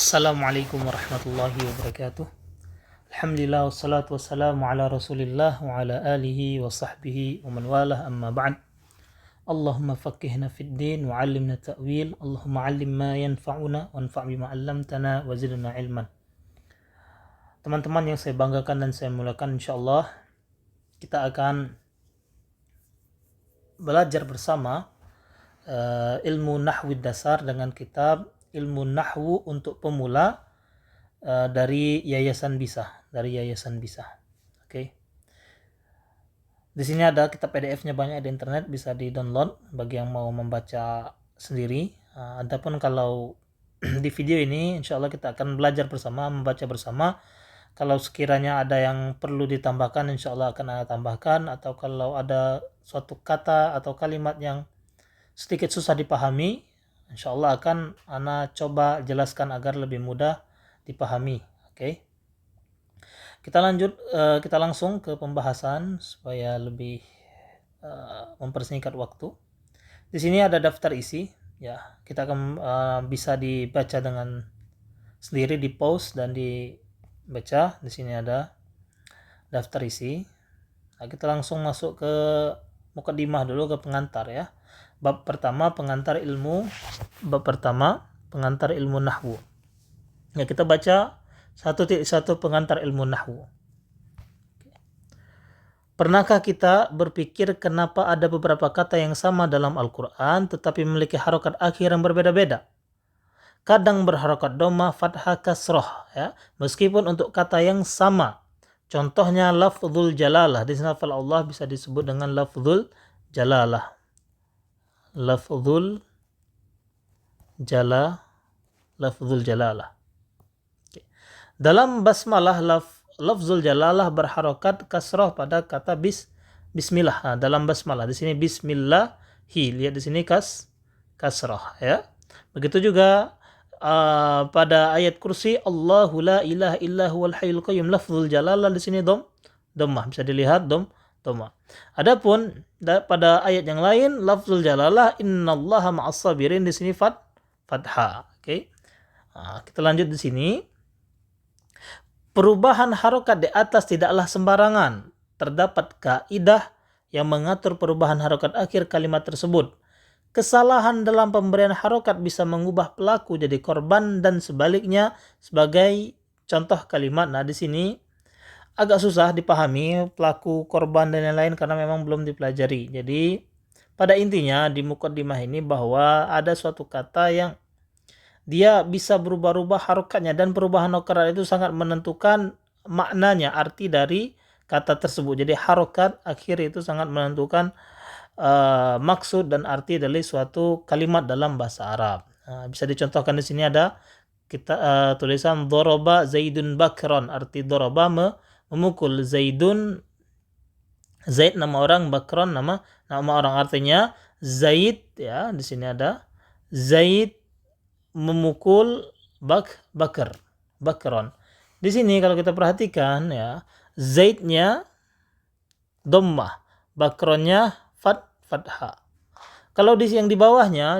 Assalamualaikum warahmatullahi wabarakatuh. Alhamdulillah wassalatu wassalamu ala Rasulillah wa ala alihi wa sahbihi wa man walah amma ba'd. Allahumma faqihna fid din wa 'allimna ta'wil. Allahumma 'allim ma yanfa'una wanfa' bima 'allamtana wa zidna ilman. Teman-teman yang saya banggakan dan saya muliakan, insyaallah kita akan belajar bersama ilmu nahwu dasar dengan kitab Ilmu Nahwu untuk Pemula dari Yayasan Bisa, Oke. Di sini ada kitab PDF-nya banyak di internet, bisa di-download bagi yang mau membaca sendiri. Adapun kalau di video ini insyaallah kita akan belajar bersama, membaca bersama. Kalau sekiranya ada yang perlu ditambahkan, insyaallah akan saya tambahkan, atau kalau ada suatu kata atau kalimat yang sedikit susah dipahami, insyaallah akan ana coba jelaskan agar lebih mudah dipahami. Oke. Kita langsung ke pembahasan supaya lebih mempersingkat waktu. Di sini ada daftar isi, ya. Kita akan bisa dibaca dengan sendiri, di pause dan dibaca. Di sini ada daftar isi. Nah, kita langsung masuk ke mukadimah dulu, ke pengantar, ya. Bab pertama, pengantar ilmu nahwu. Ya, kita baca 1.1 pengantar ilmu nahwu. Pernahkah kita berpikir kenapa ada beberapa kata yang sama dalam Al-Quran tetapi memiliki harokat akhir yang berbeda-beda? Kadang berharokat dhamma, fathah, kasroh, ya, meskipun untuk kata yang sama. Contohnya lafzul jalalah. Di sini Allah bisa disebut dengan lafzul jalalah. Lafzul jalalah. Dalam basmalah lafzul jalalah berharokat kasroh pada kata bismillah. Nah, dalam basmalah di sini bismillahi, lihat di sini kasroh, ya. Begitu juga pada ayat kursi Allahu la ilaha illa huwal hayyul qayyum, lafzul jalalah di sini dhammah, bisa dilihat dhammah. Adapun pada ayat yang lain lafzul jalalah innallaha ma'as sabirin, di sini fathah. Oke. Nah, kita lanjut di sini. Perubahan harokat di atas tidaklah sembarangan. Terdapat kaidah yang mengatur perubahan harokat akhir kalimat tersebut. Kesalahan dalam pemberian harokat bisa mengubah pelaku jadi korban dan sebaliknya, sebagai contoh kalimat. Nah, di sini agak susah dipahami pelaku, korban, dan lain-lain karena memang belum dipelajari. Jadi pada intinya di mukadimah ini bahwa ada suatu kata yang dia bisa berubah-ubah harokatnya, dan perubahan harokat itu sangat menentukan maknanya, arti dari kata tersebut. Jadi harokat akhir itu sangat menentukan maksud dan arti dari suatu kalimat dalam bahasa Arab. Bisa dicontohkan di sini ada kita tulisan doroba zaidun bakron, arti doroba memukul, Zaid nama orang, bakron nama orang, artinya Zaid, ya. Di sini ada Zaid memukul bakron. Di sini kalau kita perhatikan, ya, Zaidnya dhammah, bakronnya fathah. Kalau yang di bawahnya,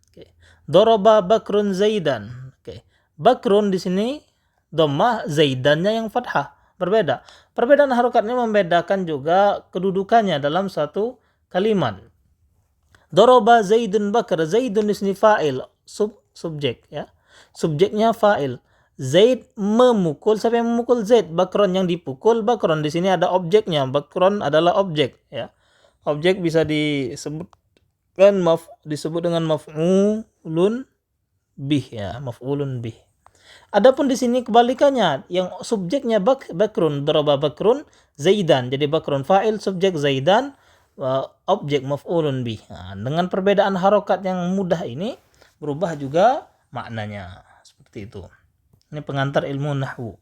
okay, doroba bakrun zaidan. Okay. Bakrun di sini dhammah, zaidannya yang fathah. Berbeda. Perbedaan harokatnya membedakan juga kedudukannya dalam satu kalimat. Doroba zaidun bakar, zaidun di sini fa'il, subjek, ya. Subjeknya fa'il. Zaid memukul, siapa yang memukul? Zaid. Bakron yang dipukul, bakron. Di sini ada objeknya. Bakron adalah objek, ya. Objek bisa disebut dengan maf'ulun bih, ya, maf'ulun bih. Adapun di sini kebalikannya, yang subjeknya bakrun, daraba bakrun zaidan. Jadi bakrun fa'il, subjek zaidan, objek maf'ulun bih. Nah, dengan perbedaan harokat yang mudah ini berubah juga maknanya. Seperti itu. Ini pengantar ilmu nahwu.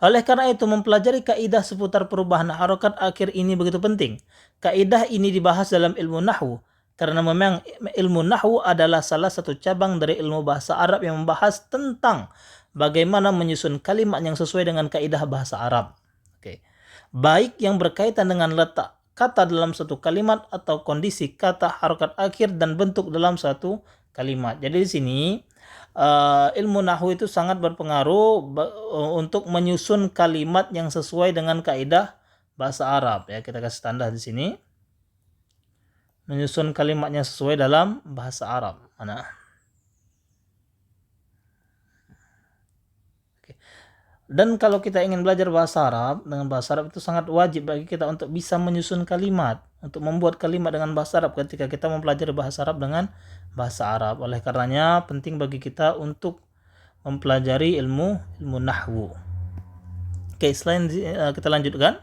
Oleh karena itu, mempelajari kaidah seputar perubahan harokat akhir ini begitu penting. Kaidah ini dibahas dalam ilmu nahwu karena memang ilmu nahwu adalah salah satu cabang dari ilmu bahasa Arab yang membahas tentang bagaimana menyusun kalimat yang sesuai dengan kaidah bahasa Arab. Oke. Baik yang berkaitan dengan letak kata dalam satu kalimat atau kondisi kata, harokat akhir, dan bentuk dalam satu kalimat. Jadi di sini ilmu nahwu itu sangat berpengaruh untuk menyusun kalimat yang sesuai dengan kaidah bahasa Arab. Ya, kita kasih tanda di sini. Menyusun kalimatnya sesuai dalam bahasa Arab. Mana? Oke. Dan kalau kita ingin belajar bahasa Arab, dengan bahasa Arab itu sangat wajib bagi kita untuk bisa menyusun kalimat, untuk membuat kalimat dengan bahasa Arab ketika kita mempelajari bahasa Arab dengan bahasa Arab. Oleh karenanya penting bagi kita untuk mempelajari ilmu nahwu. Oke, selain kita lanjutkan.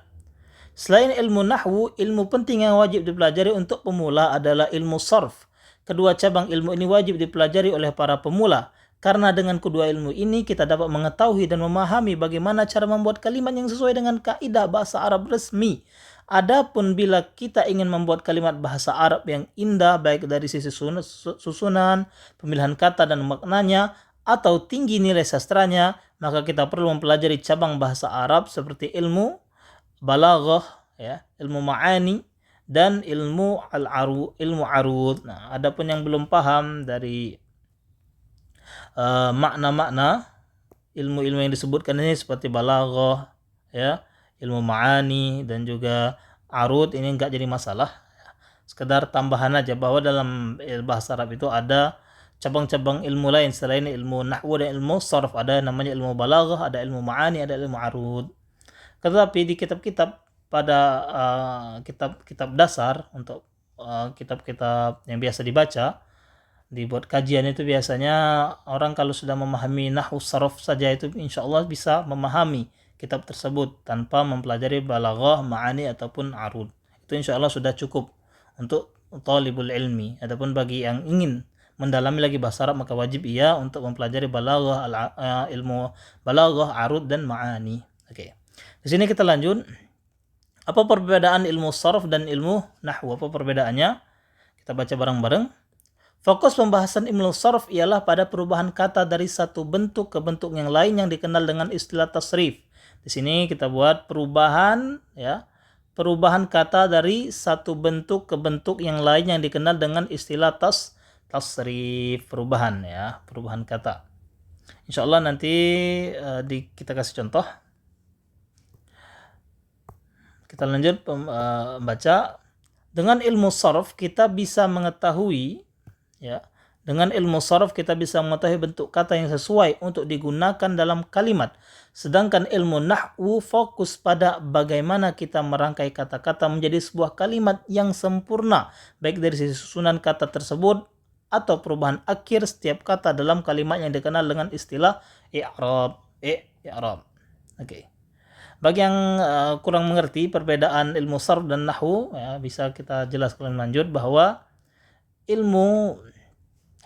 Selain ilmu nahwu, ilmu penting yang wajib dipelajari untuk pemula adalah ilmu sarf. Kedua cabang ilmu ini wajib dipelajari oleh para pemula, karena dengan kedua ilmu ini kita dapat mengetahui dan memahami bagaimana cara membuat kalimat yang sesuai dengan kaidah bahasa Arab resmi. Adapun bila kita ingin membuat kalimat bahasa Arab yang indah baik dari sisi susunan, pemilihan kata dan maknanya, atau tinggi nilai sastranya, maka kita perlu mempelajari cabang bahasa Arab seperti ilmu balaghah, ya, ilmu ma'ani, dan ilmu arud. Nah, adapun yang belum paham dari makna-makna ilmu-ilmu yang disebutkan ini seperti balaghah, ya, ilmu ma'ani dan juga arud, ini enggak jadi masalah. Sekedar tambahan aja bahwa dalam bahasa Arab itu ada cabang-cabang ilmu lain selain ilmu nahwu dan ilmu sarf. Ada namanya ilmu balaghah, ada ilmu ma'ani, ada ilmu arud. Tetapi di kitab-kitab pada kitab-kitab dasar untuk kitab-kitab yang biasa dibaca, dibuat kajian itu biasanya orang kalau sudah memahami nahwu sarf saja itu insya Allah bisa memahami kitab tersebut tanpa mempelajari balaghah, ma'ani ataupun arud. Itu insya Allah sudah cukup untuk talibul ilmi. Adapun bagi yang ingin mendalami lagi bahasa Arab maka wajib ia untuk mempelajari balaghah, ilmu balaghah, arud dan ma'ani. Oke. Di sini kita lanjut. Apa perbedaan ilmu sarf dan ilmu nahwu? Apa perbedaannya? Kita baca bareng-bareng. Fokus pembahasan ilmu sarf ialah pada perubahan kata dari satu bentuk ke bentuk yang lain yang dikenal dengan istilah tasrif. Di sini kita buat perubahan, ya, perubahan kata dari satu bentuk ke bentuk yang lain yang dikenal dengan istilah tasrif, perubahan, ya, perubahan kata. Insya Allah nanti kita kasih contoh. Kita lanjut baca. Dengan ilmu sarf kita bisa mengetahui, ya, dengan ilmu sarf kita bisa mengetahui bentuk kata yang sesuai untuk digunakan dalam kalimat. Sedangkan ilmu nahwu fokus pada bagaimana kita merangkai kata-kata menjadi sebuah kalimat yang sempurna, baik dari sisi susunan kata tersebut atau perubahan akhir setiap kata dalam kalimat yang dikenal dengan istilah i'rab. Oke. Bagi yang kurang mengerti perbedaan ilmu sarf dan nahwu, ya, bisa kita jelaskan lanjut bahwa ilmu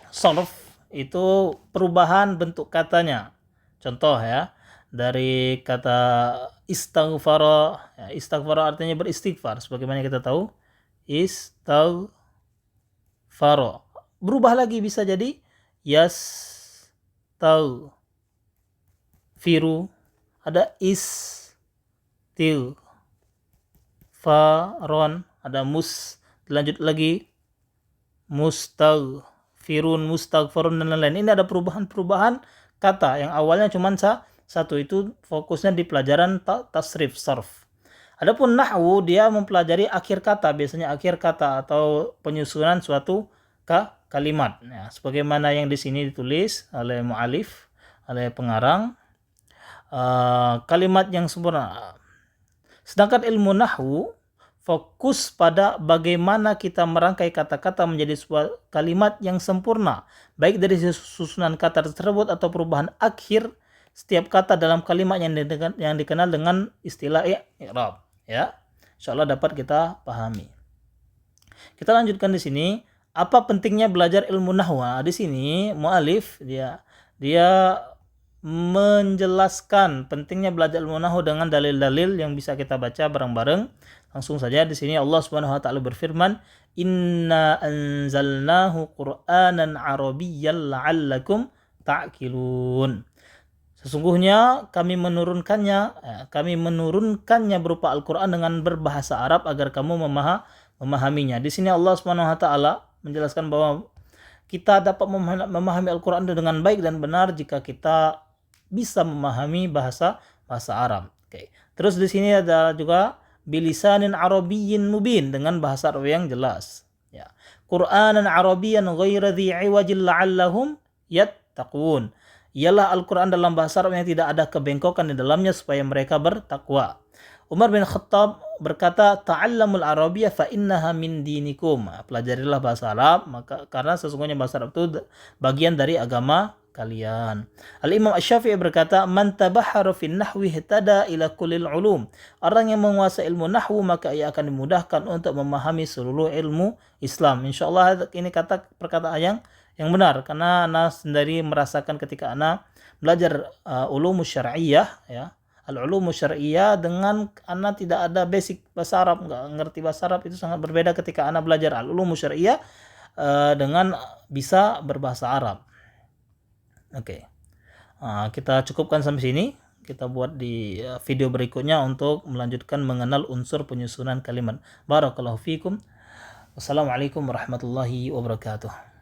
sarf itu perubahan bentuk katanya. Contoh, ya, dari kata istaghfara, ya, istaghfara artinya beristighfar sebagaimana kita tahu. Istaghfara. Berubah lagi bisa jadi yastaghfiru. Ada faron, ada lanjut lagi mustaghfirun, mustaghfarun dan lain-lain. Ini ada perubahan-perubahan kata yang awalnya cuma satu, itu fokusnya di pelajaran tasrif sarf. Adapun nahwu dia mempelajari akhir kata, biasanya akhir kata atau penyusunan suatu kalimat. Ya, sebagaimana yang di sini ditulis oleh mu'alif, oleh pengarang, kalimat yang sempurna. Sedangkan ilmu nahwu fokus pada bagaimana kita merangkai kata-kata menjadi sebuah kalimat yang sempurna, baik dari susunan kata tersebut atau perubahan akhir setiap kata dalam kalimat yang dikenal dengan istilah i'rab. Ya, insyaallah dapat kita pahami. Kita lanjutkan di sini. Apa pentingnya belajar ilmu nahwu? Di sini mu'alif dia menjelaskan pentingnya belajar ilmu nahwu dengan dalil-dalil yang bisa kita baca bareng-bareng. Langsung saja di sini Allah Subhanahu wa taala berfirman, "Inna anzalnahu Qur'anan Arabiyyan la'allakum ta'qilun." Sesungguhnya kami menurunkannya berupa Al-Qur'an dengan berbahasa Arab agar kamu memahaminya. Di sini Allah Subhanahu wa taala menjelaskan bahwa kita dapat memahami Al-Quran dengan baik dan benar jika kita bisa memahami bahasa Arab. Oke. Terus di sini ada juga bilisanin arabiyyin mubin, dengan bahasa Arab yang jelas. Ya. Qur'anan arabiyyan ghaira dhi 'iwajin la'allahum yattaqun. Ialah Al-Quran dalam bahasa Arab yang tidak ada kebengkokan di dalamnya supaya mereka bertakwa. Umar bin Khattab berkata, ta'allamul arabiyyah fa innaha min dinikum. Pelajarilah bahasa Arab karena sesungguhnya bahasa Arab itu bagian dari agama kalian. Al-Imam Asy-Syafi'i berkata, man tabahhara fin nahwi ihtada ila kullil ulum. Orang yang menguasai ilmu nahwu maka ia akan dimudahkan untuk memahami seluruh ilmu Islam. Insyaallah ini perkataan yang benar, karena ana sendiri merasakan ketika ana belajar ulumus syar'iyyah, ya, al-ulumus syar'iyyah, dengan ana tidak ada basic bahasa Arab, nggak ngerti bahasa Arab, itu sangat berbeda ketika ana belajar al-ulumus syar'iyyah dengan bisa berbahasa Arab. Oke. Kita cukupkan sampai sini. Kita buat di video berikutnya untuk melanjutkan mengenal unsur penyusunan kalimat. Barakallahu fikum. Wassalamualaikum warahmatullahi wabarakatuh.